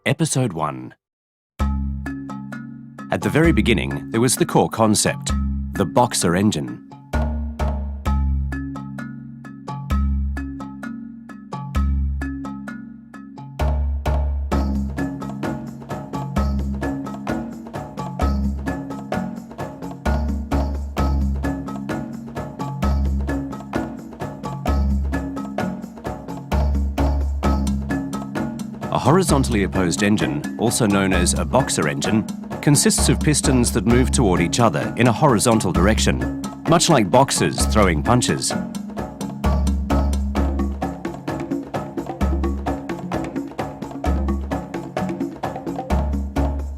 Episode 1. At the very beginning, there was the core concept, the Boxer engine. A horizontally opposed engine, also known as a Boxer engine, consists of pistons that move toward each other in a horizontal direction, much like boxers throwing punches.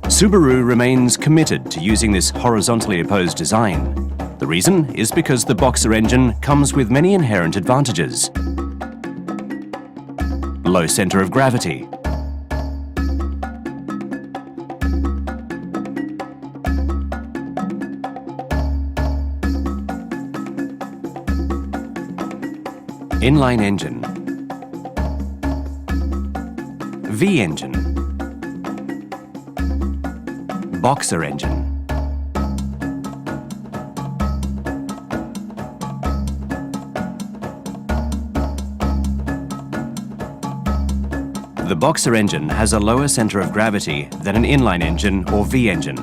Subaru remains committed to using this horizontally opposed design. The reason is because the Boxer engine comes with many inherent advantages. Low center of gravity, inline engine, V engine, Boxer engine. The Boxer engine has a lower center of gravity than an inline engine or V engine,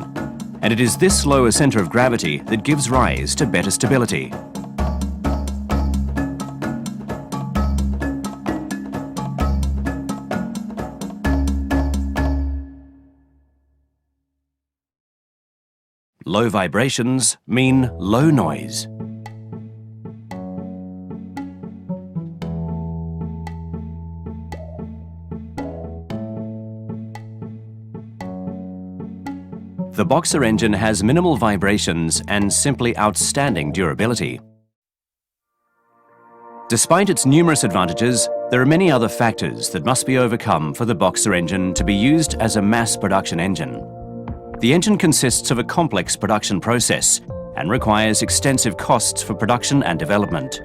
and it is this lower center of gravity that gives rise to better stability. Low vibrations mean low noise. The Boxer engine has minimal vibrations and simply outstanding durability. Despite its numerous advantages, there are many other factors that must be overcome for the Boxer engine to be used as a mass production engine. The engine consists of a complex production process and requires extensive costs for production and development.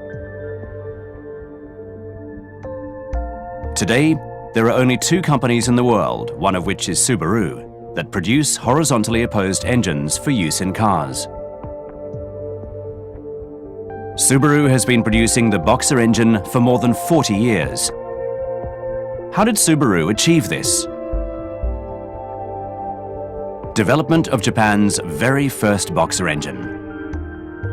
Today, there are only two companies in the world, one of which is Subaru, that produce horizontally opposed engines for use in cars. Subaru has been producing the Boxer engine for more than 40 years. How did Subaru achieve this? Development of Japan's very first Boxer engine.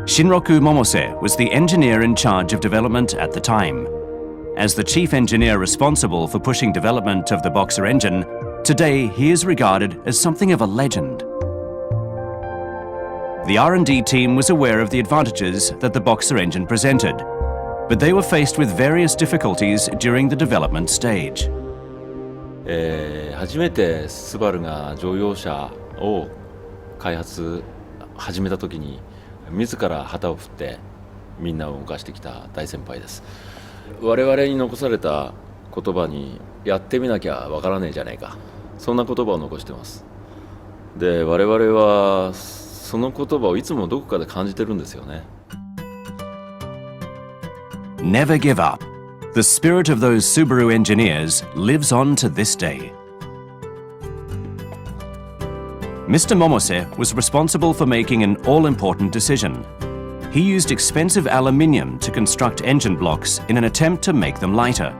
Shinroku Momose was the engineer in charge of development at the time. As the chief engineer responsible for pushing development of the Boxer engine, today he is regarded as something of a legend. The R&D team was aware of the advantages that the Boxer engine presented, but they were faced with various difficulties during the development stage. 初めてスバルが乗用車を開発始めた時に自ら旗を振ってみんなを動かしてきた大先輩です。我々に残された言葉にやってみなきゃわからねえじゃないか、そんな言葉を残してます。で、我々はその言葉をいつもどこかで感じてるんですよね。Never give up. The spirit of those Subaru engineers lives on to this day. Mr. Momose was responsible for making an all-important decision. He used expensive aluminium to construct engine blocks in an attempt to make them lighter.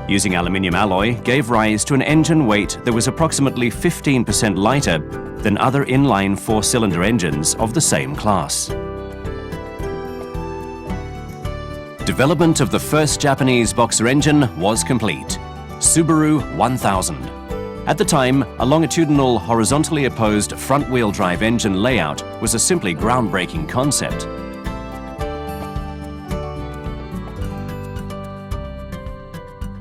Using aluminium alloy gave rise to an engine weight that was approximately 15% lighter than other inline four-cylinder engines of the same class. Development of the first Japanese Boxer engine was complete, Subaru 1000. At the time, a longitudinal, horizontally opposed front-wheel drive engine layout was a simply groundbreaking concept.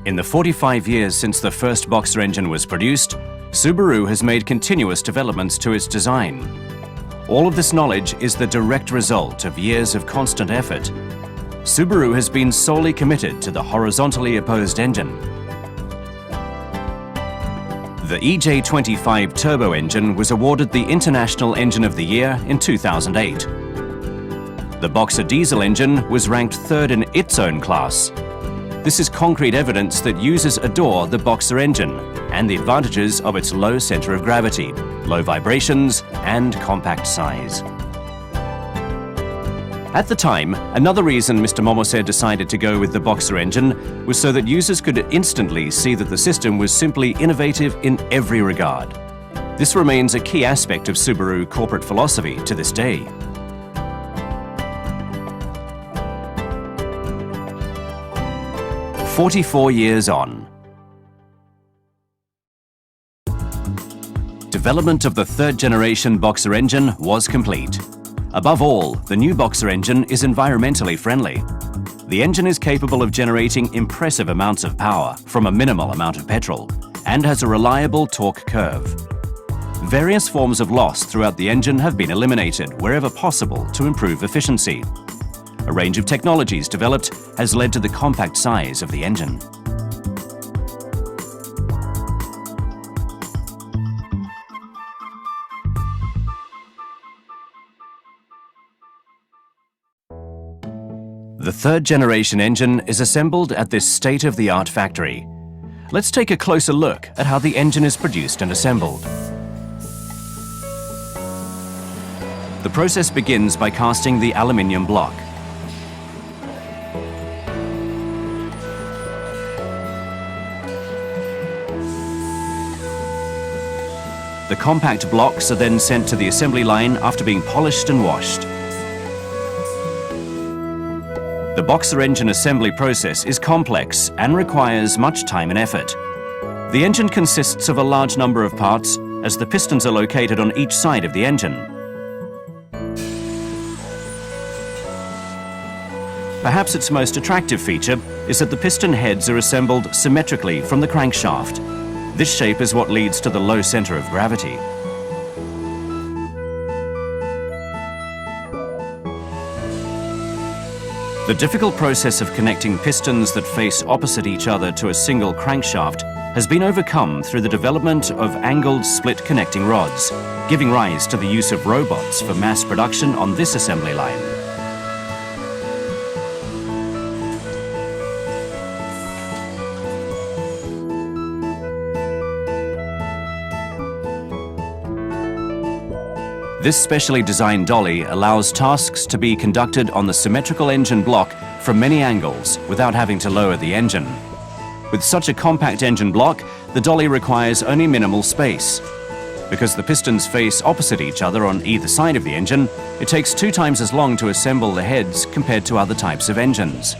In the 45 years since the first Boxer engine was produced, Subaru has made continuous developments to its design. All of this knowledge is the direct result of years of constant effort. Subaru has been solely committed to the horizontally opposed engine. The EJ25 turbo engine was awarded the International Engine of the Year in 2008. The Boxer diesel engine was ranked third in its own class. This is concrete evidence that users adore the Boxer engine and the advantages of its low center of gravity, low vibrations, and compact size. At the time, another reason Mr. Momose decided to go with the Boxer engine was so that users could instantly see that the system was simply innovative in every regard. This remains a key aspect of Subaru corporate philosophy to this day. "44 years on. Development of the third-generation Boxer engine was complete. Above all, the new Boxer engine is environmentally friendly. The engine is capable of generating impressive amounts of power from a minimal amount of petrol and has a reliable torque curve. Various forms of loss throughout the engine have been eliminated wherever possible to improve efficiency. A range of technologies developed has led to the compact size of the engine. The third-generation engine is assembled at this state-of-the-art factory. Let's take a closer look at how the engine is produced and assembled. The process begins by casting the aluminium block. The compact blocks are then sent to the assembly line after being polished and washed. The Boxer engine assembly process is complex and requires much time and effort. The engine consists of a large number of parts, as the pistons are located on each side of the engine. Perhaps its most attractive feature is that the piston heads are assembled symmetrically from the crankshaft. This shape is what leads to the low center of gravity. The difficult process of connecting pistons that face opposite each other to a single crankshaft has been overcome through the development of angled split connecting rods, giving rise to the use of robots for mass production on this assembly line. This specially designed dolly allows tasks to be conducted on the symmetrical engine block from many angles without having to lower the engine. With such a compact engine block, the dolly requires only minimal space. Because the pistons face opposite each other on either side of the engine, it takes 2 times as long to assemble the heads compared to other types of engines.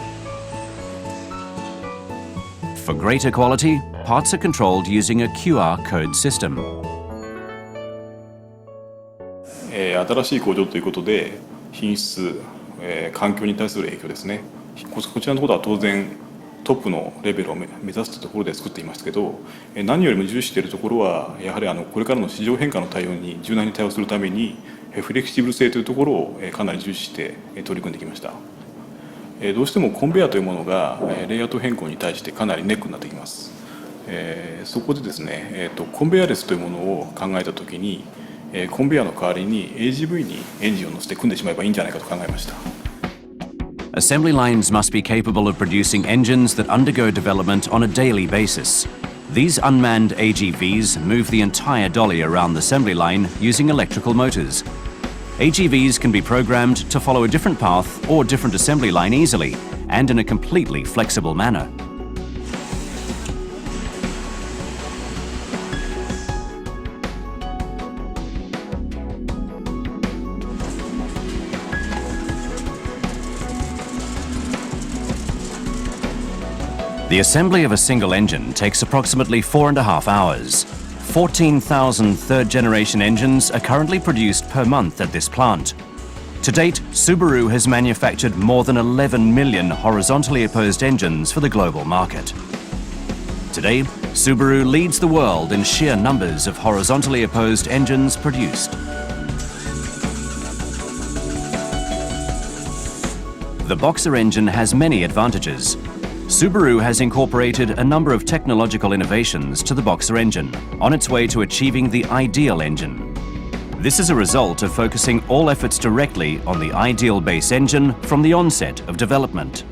For greater quality, parts are controlled using a QR code system. 新しい工場ということで品質、環境に対する影響ですね。こちらのところは当然トップのレベルを目指すというところで作っていましたけど、何よりも重視しているところはやはりこれからの市場変化の対応に柔軟に対応するためにフレキシブル性というところをかなり重視して取り組んできました。どうしてもコンベヤーというものがレイアウト変更に対してかなりネックになってきます。そこでですね、コンベヤーレスというものを考えたときにコンベヤーの代わりに AGV にエンジンを乗せて組んでしまえばいいんじゃないかと考えました。Assembly lines must be capable of producing engines that undergo development on a daily basis. These unmanned AGVs move the entire dolly around the assembly line using electrical motors. AGVs can be programmed to follow a different path or different assembly line easily and in a completely flexible manner. The assembly of a single engine takes approximately 4.5 hours. 14,000 third-generation engines are currently produced per month at this plant. To date, Subaru has manufactured more than 11 million horizontally opposed engines for the global market. Today, Subaru leads the world in sheer numbers of horizontally opposed engines produced. The Boxer engine has many advantages. Subaru has incorporated a number of technological innovations to the Boxer engine on its way to achieving the ideal engine. This is a result of focusing all efforts directly on the ideal base engine from the onset of development.